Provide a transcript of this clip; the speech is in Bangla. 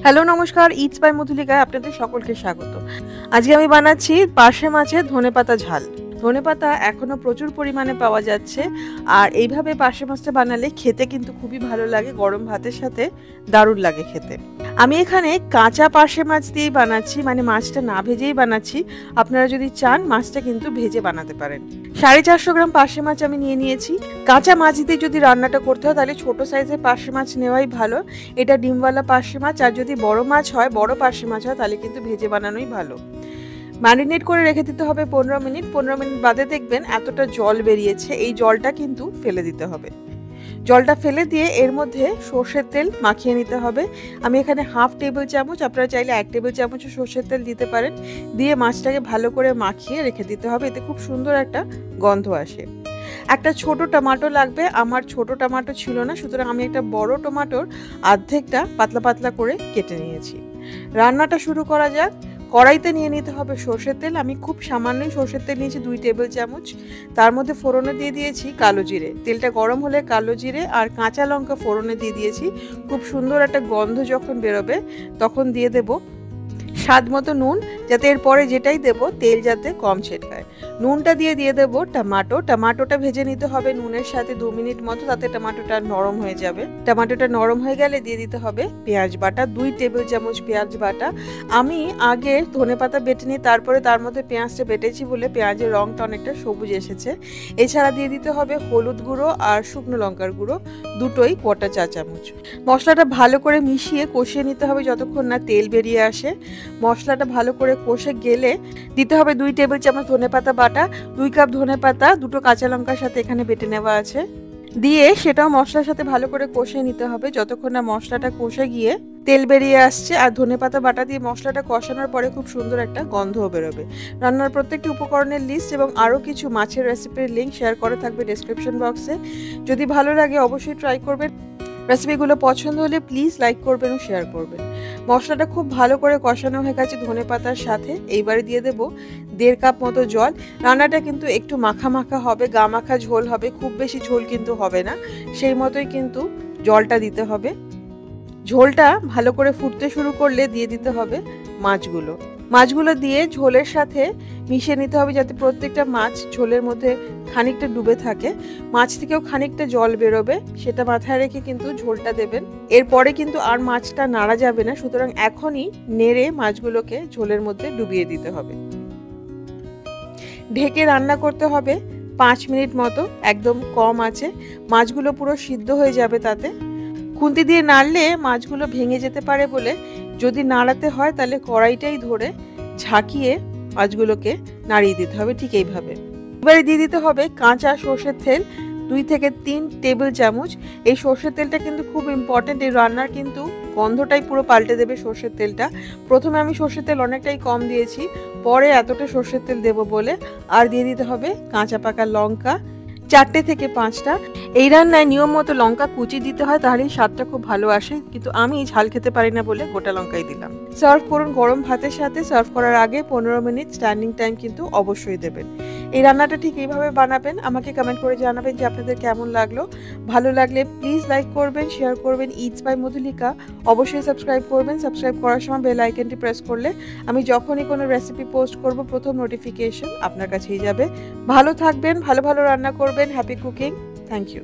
হ্যালো নমস্কার, ইটস বাই মধুলিকায় আপনাদের সকলকে স্বাগত। আজকে আমি বানাচ্ছি পার্শে মাছের ধনেপাতা ঝাল। ধনেপাতা এখনো প্রচুর পরিমাণে পাওয়া যাচ্ছে, আর এইভাবে পার্শে মাছটা বানালে খেতে কিন্তু খুবই ভালো লাগে, গরম ভাতের সাথে দারুণ লাগে খেতে। আমি এখানে কাঁচা পার্শে মাছ দিয়েই বানাচ্ছি, মানে মাছটা না ভেজেই বানাচ্ছি। আপনারা যদি চান মাছটা কিন্তু ভেজে বানাতে পারেন। 450 গ্রাম পার্শে মাছ আমি নিয়ে নিয়েছি। কাঁচা মাছ দিয়ে যদি রান্নাটা করতে হয় তাহলে ছোট সাইজের পার্শে মাছ নেওয়াই ভালো। এটা ডিমওয়ালা পার্শে মাছ, আর যদি বড় মাছ হয়, বড় পার্শে মাছ হয় তাহলে কিন্তু ভেজে বানানোই ভালো। ম্যারিনেট করে রেখে দিতে হবে 15 মিনিট। 15 মিনিট বাদে দেখবেন এতটা জল বেরিয়েছে, এই জলটা কিন্তু ফেলে দিতে হবে। জলটা ফেলে দিয়ে এর মধ্যে সর্ষের তেল মাখিয়ে নিতে হবে। আমি এখানে হাফ টেবিল চামচ, আপনারা চাইলে 1 টেবিল চামচও সর্ষের তেল দিতে পারেন। দিয়ে মাছটাকে ভালো করে মাখিয়ে রেখে দিতে হবে, এতে খুব সুন্দর একটা গন্ধ আসে। একটা ছোট টমেটো লাগবে, আমার ছোট টমেটো ছিল না, সুতরাং আমি একটা বড় টমেটোর অর্ধেকটা পাতলা পাতলা করে কেটে নিয়েছি। রান্নাটা শুরু করা যাক। কড়াইতে নিয়ে নিতে হবে সর্ষের তেল। আমি খুব সামান্যই সর্ষের তেল নিয়েছি, 2 টেবিল চামচ। তার মধ্যে ফোড়নে দিয়ে দিয়েছি কালো জিরে। তেলটা গরম হলে কালো জিরে আর কাঁচা লঙ্কা ফোড়নে দিয়ে দিয়েছি। খুব সুন্দর একটা গন্ধ যখন বেরোবে তখন দিয়ে দেব স্বাদ মতো নুন, যাতে এরপরে যেটাই দেব তেল যাতে কম ছেটকায়। নুনটা দিয়ে দেব টমাটোটা ভেজে নিতে হবে নুনের সাথে 2 মিনিট মতো, তাতে টমাটোটা নরম হয়ে যাবে। টমাটোটা নরম হয়ে গেলে দিয়ে দিতে হবে পেঁয়াজ বাটা, 2 টেবিল চামচ পেঁয়াজ বাটা। আমি আগে ধনেপাতা বেটে নিই, তারপরে তার মধ্যে পেঁয়াজটা বেটেছি বলে পেঁয়াজের রঙটা অনেকটা সবুজ এসেছে। এছাড়া দিয়ে দিতে হবে হলুদ গুঁড়ো আর শুকনো লঙ্কার গুঁড়ো, দুটোই কোটা চা চামচ। মশলাটা ভালো করে মিশিয়ে কষিয়ে নিতে হবে যতক্ষণ না তেল বেরিয়ে আসে। মশলাটা ভালো করে কষে গেলে দিতে হবে 2 টেবিল চামচ ধনেপাতা বাটা, 2 কাপ ধনেপাতা দুটো কাঁচা লঙ্কার সাথে এখানে বেটে নেওয়া আছে। দিয়ে সেটাও মশলার সাথে ভালো করে কষিয়ে নিতে হবে যতক্ষণ না মশলাটা কষে গিয়ে তেল বেরিয়ে আসছে। আর ধনেপাতা বাটা দিয়ে মশলাটা কষানোর পরে খুব সুন্দর একটা গন্ধও বেরোবে। রান্নার প্রত্যেকটি উপকরণের লিস্ট এবং আরও কিছু মাছের রেসিপির লিঙ্ক শেয়ার করা থাকবে ডেসক্রিপশন বক্সে। যদি ভালো লাগে অবশ্যই ট্রাই করবেন। রেসিপিগুলো পছন্দ হলে প্লিজ লাইক করবেন ও শেয়ার করবেন। মশলাটা খুব ভালো করে কষানো হয়ে গেছে ধনেপাতার সাথে। এইবারে দিয়ে দেব 1.5 কাপ মতো জল। রান্নাটা কিন্তু একটু মাখা মাখা হবে, গা মাখা ঝোল হবে, খুব বেশি ঝোল কিন্তু হবে না, সেই মতোই কিন্তু জলটা দিতে হবে। ঝোলটা ভালো করে ফুটতে শুরু করলে দিয়ে দিতে হবে মাছগুলো দিয়ে ঝোলের সাথে মিশিয়ে নিতে হবে, যাতে প্রত্যেকটা মাছ ঝোলের মধ্যে খানিকটা ডুবে থাকে। মাছ থেকেও খানিকটা জল বেরোবে, সেটা মাথায় রেখে কিন্তু ঝোলটা দেবেন। এরপরে কিন্তু আর মাছটা নাড়া যাবে না, সুতরাং এখনই নেড়ে মাছগুলোকে ঝোলের মধ্যে ডুবিয়ে দিতে হবে। ঢেকে রান্না করতে হবে 5 মিনিট মতো, একদম কম আছে। মাছগুলো পুরো সিদ্ধ হয়ে যাবে তাতে। খুন্তি দিয়ে নাড়লে মাছগুলো ভেঙে যেতে পারে বলে যদি নাড়াতে হয় তাহলে কড়াইটাই ধরে ঝাঁকিয়ে মাছগুলোকে নাড়িয়ে দিতে হবে, ঠিক এইভাবে। এবারে দিয়ে দিতে হবে কাঁচা সর্ষের তেল, 2 থেকে 3 টেবিল চামচ। এই সর্ষের তেলটা কিন্তু খুব ইম্পর্টেন্ট, এই রান্নার কিন্তু গন্ধটাই পুরো পাল্টে দেবে সর্ষের তেলটা। প্রথমে আমি সর্ষের তেল অনেকটাই কম দিয়েছি, পরে এতটা সর্ষের তেল দেবো বলে। আর দিয়ে দিতে হবে কাঁচা পাকা লঙ্কা 4টে থেকে 5টা। এই রান্নায় নিয়ম মতো লঙ্কা কুচি দিতে হয়, তাহলেই স্বাদটা খুব ভালো আসে, কিন্তু আমি ঝাল খেতে পারি না বলে গোটা লঙ্কাই দিলাম। সার্ভ করুন গরম ভাতের সাথে। সার্ভ করার আগে 15 মিনিট স্ট্যান্ডিং টাইম কিন্তু অবশ্যই দেবেন। এই রান্নাটা ঠিক এইভাবে বানাবেন। আমাকে কমেন্ট করে জানাবেন যে আপনাদের কেমন লাগলো। ভালো লাগলে প্লিজ লাইক করবেন, শেয়ার করবেন। ইটস বাই মধুলিকা অবশ্যই সাবস্ক্রাইব করবেন। সাবস্ক্রাইব করার সময় বেল আইকনটি প্রেস করলে আমি যখনই কোনো রেসিপি পোস্ট করব প্রথম নোটিফিকেশন আপনার কাছেই যাবে। ভালো থাকবেন, ভালো ভালো রান্না করবেন। Happy cooking. Thank you.